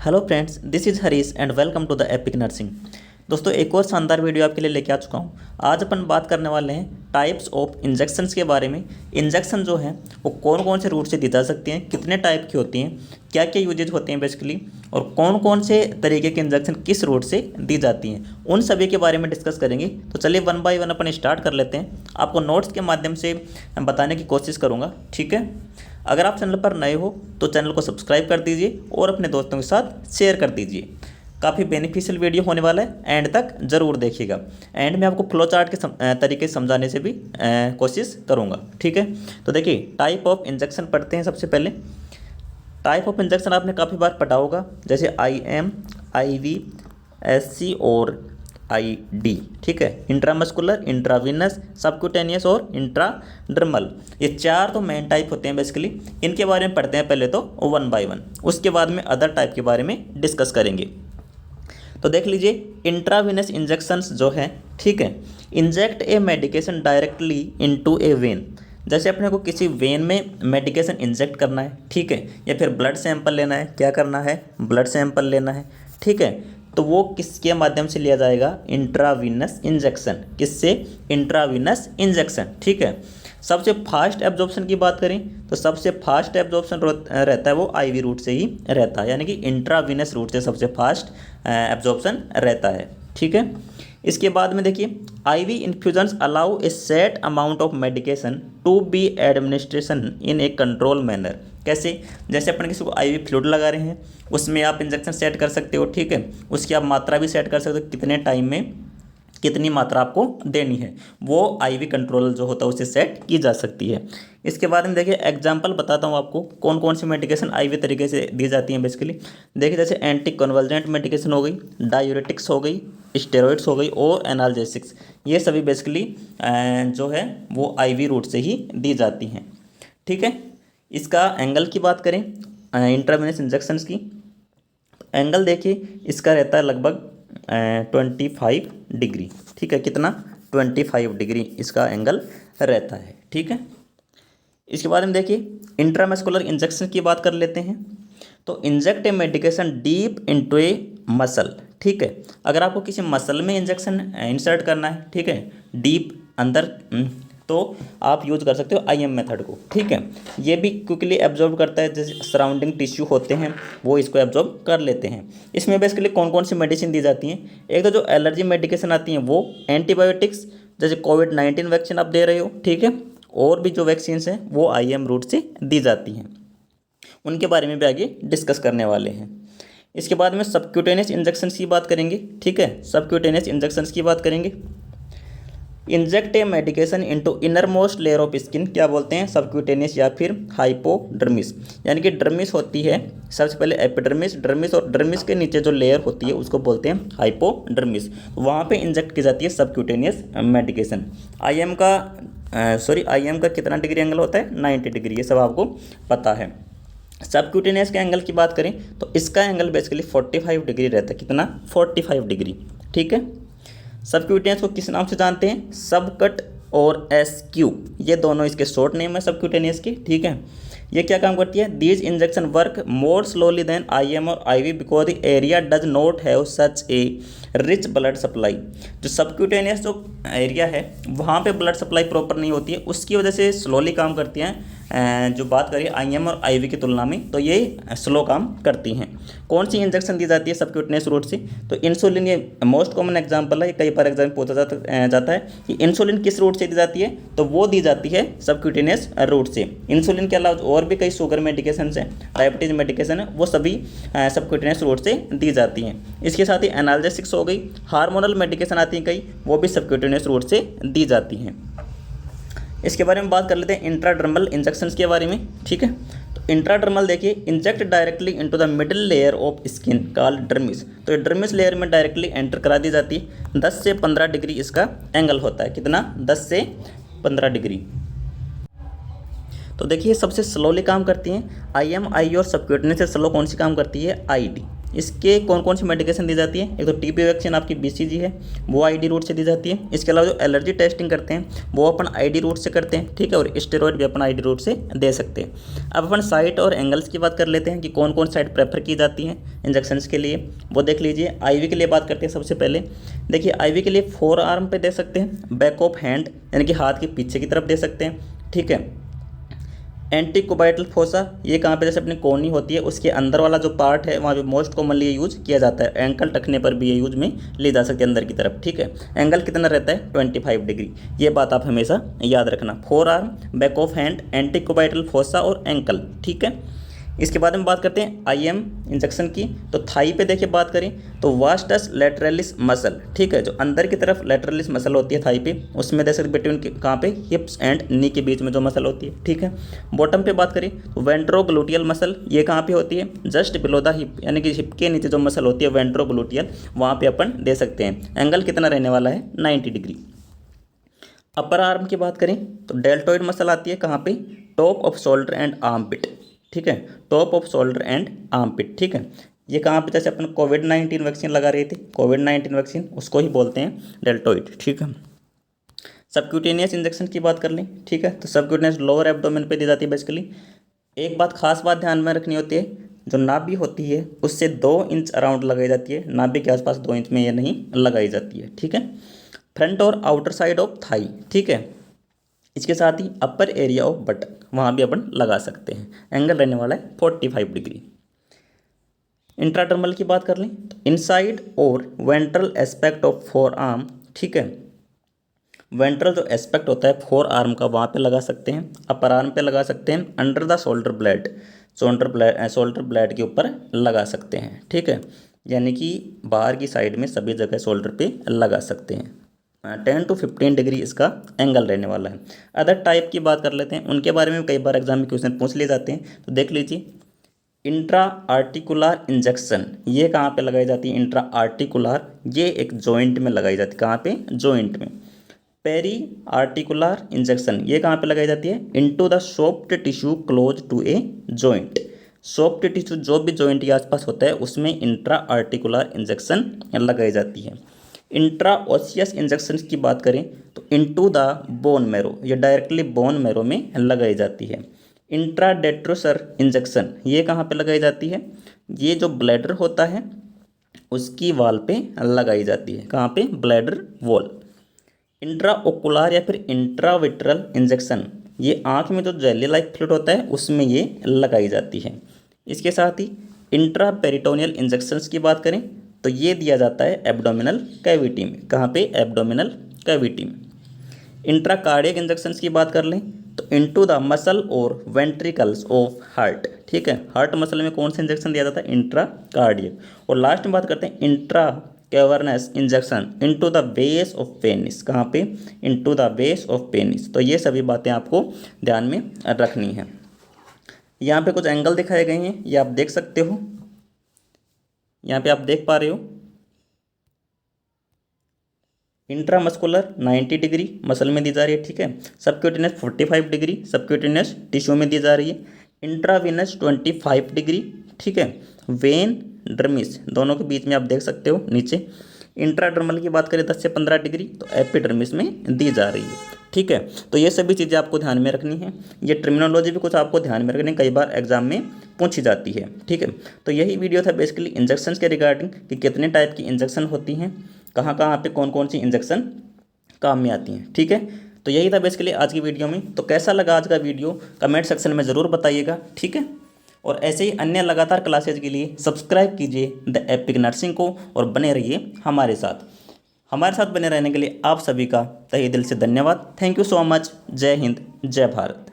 Hello friends, this is Harish and welcome to the epic nursing. दोस्तों, एक और शानदार वीडियो आपके लिए लेके आ चुका हूँ। आज अपन बात करने वाले हैं टाइप्स ऑफ इंजेक्शंस के बारे में। इंजेक्शन जो है वो कौन कौन से रूट से दी जा सकती हैं, कितने टाइप की होती हैं, क्या क्या यूजेज होते हैं बेसिकली, और कौन कौन से तरीके के इंजेक्शन किस रूट से दी जाती हैं, उन सभी के बारे में डिस्कस करेंगे। तो चलिए one by one upon start कर लेते हैं। आपको नोट्स के माध्यम से बताने की कोशिश करूँगा, ठीक है। अगर आप चैनल पर नए हो तो चैनल को सब्सक्राइब कर दीजिए और अपने दोस्तों के साथ शेयर कर दीजिए। काफ़ी बेनिफिशियल वीडियो होने वाला है, एंड तक ज़रूर देखिएगा। एंड में आपको फ्लो चार्ट के तरीके से समझाने से भी कोशिश करूँगा, ठीक है। तो देखिए, टाइप ऑफ इंजेक्शन पढ़ते हैं। सबसे पहले टाइप ऑफ इंजेक्शन आपने काफ़ी बार पढ़ा होगा, जैसे IM, IV, SC और ID, ठीक है। इंट्रामस्कुलर, इंट्रावीनस, सबक्यूटेनियस और इंट्राडर्मल, ये चार तो मेन टाइप होते हैं बेसिकली। इनके बारे में पढ़ते हैं पहले तो वन बाय वन, उसके बाद में अदर टाइप के बारे में डिस्कस करेंगे। तो देख लीजिए, इंट्रावीनस इंजेक्शंस जो है, ठीक है, inject A medication directly into A when. जैसे अपने को किसी वेन में मेडिकेशन इंजेक्ट करना है, ठीक है, या फिर ब्लड सैंपल लेना है। क्या करना है? ब्लड सैंपल लेना है, ठीक है। तो वो किसके माध्यम से लिया जाएगा? Intravenous injection. किससे? इंट्रावीनस इंजेक्शन, ठीक है। सबसे फास्ट एब्जॉर्प्शन की बात करें तो सबसे फास्ट एब्जॉर्प्शन रहता है वो IV रूट से ही रहता है, यानी कि इंट्रावीनस रूट से सबसे फास्ट एब्जॉर्प्शन रहता है, ठीक है। इसके बाद में देखिए, IV infusions allow a set amount of medication to be administration in a control manner. कैसे? जैसे अपन किसी को IV फ्लूइड लगा रहे हैं, उसमें आप इंजेक्शन सेट कर सकते हो, ठीक है। उसकी आप मात्रा भी सेट कर सकते हो, कितने टाइम में कितनी मात्रा आपको देनी है, वो IV कंट्रोल जो होता है उससे सेट की जा सकती है। इसके बाद में देखिए, एग्जांपल बताता हूँ आपको कौन कौन सी मेडिकेशन IV तरीके से दी जाती हैं बेसिकली। देखिए, जैसे एंटी कन्वर्जेंट मेडिकेशन हो गई, डायूरेटिक्स हो गई, स्टेरॉइड्स हो गई और एनाल्जेसिक्स, ये सभी बेसिकली जो है वो IV रूट से ही दी जाती हैं, ठीक है। इसका एंगल की बात करें, इंट्रावेनस इंजेक्शंस की एंगल देखिए, इसका रहता है लगभग 25 डिग्री, ठीक है। कितना? 25 डिग्री इसका एंगल रहता है, ठीक है। इसके बारे में देखिए, इंट्रामस्कुलर इंजेक्शन की बात कर लेते हैं। तो इंजेक्ट ए मेडिकेशन डीप इनटू ए मसल, ठीक है। अगर आपको किसी मसल में इंजेक्शन इंसर्ट करना है, ठीक है, डीप अंदर, तो आप यूज कर सकते हो IM मेथड को, ठीक है। ये भी क्विकली एब्जॉर्ब करता है, जैसे सराउंडिंग टिश्यू होते हैं वो इसको एब्जॉर्ब कर लेते हैं। इसमें बेसिकली कौन कौन सी मेडिसिन दी जाती हैं? एक तो जो एलर्जी मेडिकेशन आती हैं वो, एंटीबायोटिक्स, जैसे कोविड-19 वैक्सीन आप दे रहे हो, ठीक है, और भी जो वैक्सीन हैं वो IM रूट से दी जाती हैं। उनके बारे में भी आगे डिस्कस करने वाले हैं। इसके बाद में सबक्यूटेनियस इंजेक्शंस की बात करेंगे, ठीक है। सबक्यूटेनियस इंजेक्शंस की बात करेंगे। Inject A medication into inner most layer of skin, क्या बोलते हैं? सबक्यूटेनियस या फिर हाइपोडर्मिस, यानी कि डर्मिस होती है सबसे पहले, एपिडर्मिस, डर्मिस, और डर्मिस के नीचे जो लेयर होती है उसको बोलते हैं हाइपोडर्मिस। वहाँ पे इंजेक्ट की जाती है सबक्यूटेनियस मेडिकेशन। IM का कितना डिग्री एंगल होता है? 90 डिग्री, ये सब आपको पता है। सबक्यूटेनियस के एंगल की बात करें तो इसका एंगल बेसिकली 45 डिग्री रहता है। कितना? 45 डिग्री, ठीक है। सबक्यूटेनियस को किस नाम से जानते हैं? सबकट और SQ, ये दोनों इसके शॉर्ट नेम है सबक्यूटेनियस के, ठीक है। ये क्या काम करती है? These injection work more slowly than IM और IV because the area does not have such a rich blood supply. जो सबक्यूटेनियस जो एरिया है वहाँ पे ब्लड सप्लाई प्रॉपर नहीं होती है, उसकी वजह से स्लोली काम करती हैं। जो बात करें IM और IV की तुलना में, तो ये स्लो काम करती हैं। कौन सी इंजेक्शन दी जाती है सबक्यूटेनियस रूट से? तो इंसुलिन, ये मोस्ट कॉमन एग्जांपल है, कई बार एग्जाम पूछा जाता है कि इंसुलिन किस रूट से दी जाती है, तो वो दी जाती है सबक्यूटेनियस रूट से। इंसुलिन के अलावा और भी कई शुगर मेडिकेशन है, डायबिटीज मेडिकेशन है, वो सभी सबक्यूटेनियस रूट से दी जाती हैं। इसके साथ ही एनाल्जेसिक्स हो गई, हार्मोनल मेडिकेशन आती हैं कई, वो भी सबक्यूटेनियस रूट से दी जाती हैं। इसके बारे में बात कर लेते हैं इंट्राडर्मल इंजेक्शंस के बारे में, ठीक है। तो इंट्राडर्मल देखिए, inject directly into the middle layer of skin called dermis. तो ये डर्मिस लेयर में डायरेक्टली एंटर करा दी जाती है। 10 से 15 डिग्री इसका एंगल होता है। कितना? 10 से 15 डिग्री। तो देखिए, सबसे स्लोली काम करती हैं IM, I और सबक्यूटेनियस से स्लो कौन सी काम करती है? ID। इसके कौन कौन सी मेडिकेशन दी जाती है, एक तो टीबी वैक्सीन आपकी BCG है, वो आईडी रूट से दी जाती है। इसके अलावा जो एलर्जी टेस्टिंग करते हैं वो अपन आईडी रूट से करते हैं, ठीक है, और स्टेरॉइड भी अपन आईडी रूट से दे सकते हैं। अब अपन साइट और एंगल्स की बात कर लेते हैं कि कौन कौन साइट प्रेफर की जाती हैं इंजेक्शंस के लिए, वो देख लीजिए। आईवी के लिए बात करते हैं सबसे पहले। देखिए आईवी के लिए 4 आर्म पे दे सकते हैं, बैक ऑफ हैंड यानी कि हाथ के पीछे की तरफ दे सकते हैं, ठीक है। एंटीकोबाइटल फोसा, ये कहाँ पे, जैसे अपनी कोहनी होती है उसके अंदर वाला जो पार्ट है वहाँ पे मोस्ट कॉमनली यूज किया जाता है। एंकल टकने पर भी ये यूज में ली जा सकती है अंदर की तरफ, ठीक है। एंगल कितना रहता है, 25 डिग्री, ये बात आप हमेशा याद रखना। 4 arm, back of hand, antecubital fossa और एंकल, ठीक है। इसके बाद में बात करते हैं IM इंजेक्शन की। तो थाई पे देखिए बात करें तो वास्टस लैटरलिस मसल, ठीक है, जो अंदर की तरफ लैटरलिस मसल होती है थाई पे, उसमें दे सकते बिटवीन कहाँ पे, हिप्स एंड नी के बीच में जो मसल होती है, ठीक है। बॉटम पे बात करें तो वेंट्रोग्लूटियल मसल, ये कहाँ पे होती है, जस्ट बिलो द हिप, यानी कि हिप के नीचे जो मसल होती है वेंट्रोग्लूटियल, वहाँ पे अपन दे सकते हैं। एंगल कितना रहने वाला है, 90 डिग्री। अपर आर्म की बात करें तो डेल्टोइड मसल आती है कहाँ पे, top of shoulder and armpit, ठीक है, top of shoulder and armpit, ठीक है। ये कहाँ पे, जैसे अपन कोविड-19 वैक्सीन लगा रहे थे, कोविड-19 वैक्सीन, उसको ही बोलते हैं डेल्टोइड, ठीक है। सबक्यूटेनियस इंजेक्शन की बात कर लें, ठीक है, तो सबक्यूटेनियस लोअर एब्डोमेन पे दी जाती है बेसिकली। एक बात खास बात ध्यान में रखनी होती है, जो नाभि होती है उससे 2 इंच अराउंड लगाई जाती है, नाभि के आसपास 2 इंच में ये नहीं लगाई जाती है, ठीक है। फ्रंट और आउटर साइड ऑफ थाई, ठीक है। इसके साथ ही अपर एरिया ऑफ बटक, वहाँ भी अपन लगा सकते हैं। एंगल रहने वाला है 45 डिग्री। इंट्राडर्मल की बात कर लें तो इनसाइड और वेंट्रल एस्पेक्ट ऑफ 4 आर्म, ठीक है, वेंट्रल जो एस्पेक्ट होता है 4 आर्म का वहाँ पे लगा सकते हैं, अपर आर्म पे लगा सकते हैं, under the shoulder blade, shoulder blade के ऊपर लगा सकते हैं, ठीक है, यानी कि बाहर की साइड में सभी जगह शोल्डर पे लगा सकते हैं। 10 to 15 डिग्री इसका एंगल रहने वाला है। अदर टाइप की बात कर लेते हैं, उनके बारे में कई बार एग्जाम में क्वेश्चन पूछ लिए जाते हैं, तो देख लीजिए। इंट्रा आर्टिकुलर इंजेक्शन, ये कहाँ पे लगाई जाती है, इंट्रा आर्टिकुलर, ये एक जॉइंट में लगाई जाती है, कहाँ पे, जॉइंट में। पेरी आर्टिकुलर इंजेक्शन, ये कहाँ पे लगाई जाती है, into the soft tissue close to a joint. Soft tissue जो भी जॉइंट के आसपास होता है उसमें इंट्रा आर्टिकुलर इंजेक्शन लगाई जाती है। इंट्रा ओसियस इंजेक्शन की बात करें तो इनटू द बोन मैरो, ये डायरेक्टली बोन मैरो में लगाई जाती है। इंट्रा डेट्रोसर इंजेक्शन, ये कहाँ पे लगाई जाती है, ये जो ब्लैडर होता है उसकी वॉल पे लगाई जाती है, कहाँ पे, ब्लैडर वॉल। इंट्रा ओकुलर या फिर इंट्राविट्रल इंजेक्शन, ये आँख में जो जेली लाइक फ्लूइड होता है उसमें ये लगाई जाती है। इसके साथ ही इंट्रा पेरिटोनियल इंजेक्शंस की बात करें तो ये दिया जाता है एब्डोमिनल कैविटी में, कहाँ पे, एब्डोमिनल कैविटी में। इंट्रा कार्डियक इंजेक्शंस की बात कर लें तो इनटू द मसल और वेंट्रिकल्स ऑफ हार्ट, ठीक है, हार्ट मसल में कौन सा इंजेक्शन दिया जाता है, इंट्रा कार्डियक। और लास्ट में बात करते हैं intra cavernous injection into the base of penis, कहाँ पे, into the base of penis. तो ये सभी बातें आपको ध्यान में रखनी है। यहाँ पे कुछ एंगल दिखाए गए हैं, ये आप देख सकते हो, यहाँ पे आप देख पा रहे हो। इंट्रामस्कुलर 90 डिग्री मसल में दी जा रही है, ठीक है। सबक्यूटेनियस 45 डिग्री सबक्यूटेनियस टिश्यू में दी जा रही है। इंट्रावीनस 25 डिग्री, ठीक है। वेन डर्मिस दोनों के बीच में आप देख सकते हो नीचे। इंट्राडर्मल की बात करें 10 से 15 डिग्री तो एपिडर्मिस में दी जा रही है, ठीक है। तो ये सभी चीज़ें आपको ध्यान में रखनी है। ये टर्मिनोलॉजी भी कुछ आपको ध्यान में रखनी है, कई बार एग्जाम में पूछी जाती है, ठीक है। तो यही वीडियो था बेसिकली इंजेक्शंस के रिगार्डिंग कि कितने टाइप की इंजेक्शन होती हैं, कहाँ कहाँ पे कौन कौन सी इंजेक्शन काम में आती हैं, ठीक है। तो यही था बेसिकली आज की वीडियो में। तो कैसा लगा आज का वीडियो कमेंट सेक्शन में ज़रूर बताइएगा, ठीक है। और ऐसे ही अन्य लगातार क्लासेज के लिए सब्सक्राइब कीजिए द एपिक नर्सिंग को और बने रहिए हमारे साथ बने रहने के लिए आप सभी का तहे दिल से धन्यवाद। Thank you so much. जय हिंद, जय भारत।